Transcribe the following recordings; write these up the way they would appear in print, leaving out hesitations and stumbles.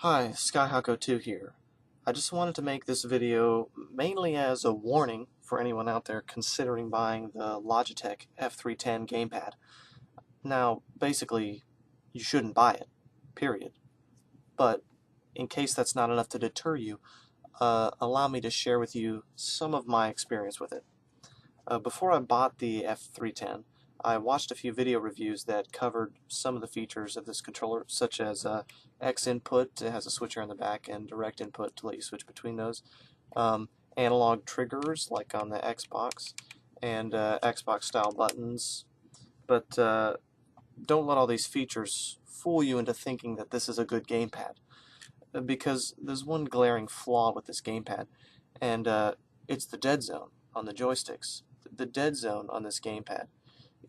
Hi, Skyhawko2 here. I just wanted to make this video mainly as a warning for anyone out there considering buying the Logitech F310 gamepad. Now, basically, you shouldn't buy it, period. But in case that's not enough to deter you, allow me to share with you some of my experience with it. Before I bought the F310, I watched a few video reviews that covered some of the features of this controller, such as XInput, it has a switcher in the back, and DirectInput to let you switch between those. Analog triggers, like on the Xbox, and Xbox style buttons. But don't let all these features fool you into thinking that this is a good gamepad, because there's one glaring flaw with this gamepad, and it's the dead zone on the joysticks. The dead zone on this gamepad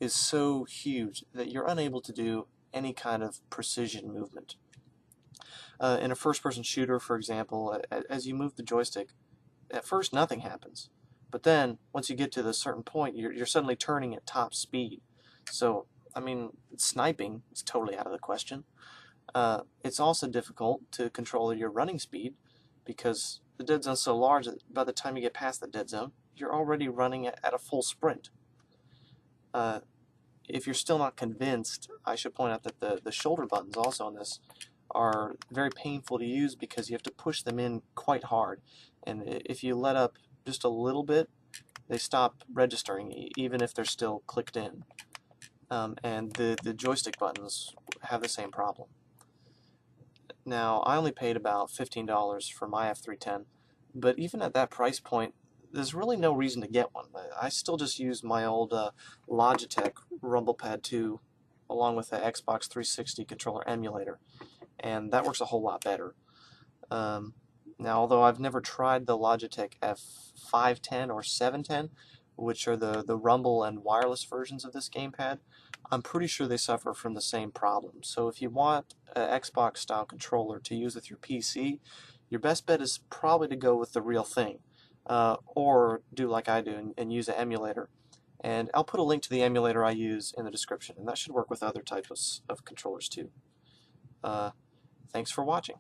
is so huge that you're unable to do any kind of precision movement. In a first-person shooter, for example, as you move the joystick, at first nothing happens, but then once you get to the certain point, you're suddenly turning at top speed. So, I mean, sniping is totally out of the question. It's also difficult to control your running speed because the dead zone's so large that by the time you get past the dead zone, you're already running at a full sprint. If you're still not convinced, I should point out that the shoulder buttons also on this are very painful to use because you have to push them in quite hard. And if you let up just a little bit, they stop registering, even if they're still clicked in. And the joystick buttons have the same problem. Now, I only paid about $15 for my F310, but even at that price point, there's really no reason to get one. I still just use my old Logitech RumblePad 2 along with the Xbox 360 controller emulator, and that works a whole lot better. Now, although I've never tried the Logitech F510 or 710, which are the rumble and wireless versions of this gamepad, I'm pretty sure they suffer from the same problem. So if you want an Xbox style controller to use with your PC, your best bet is probably to go with the real thing. Or do like I do and use an emulator. And I'll put a link to the emulator I use in the description, and that should work with other types of controllers too. Thanks for watching.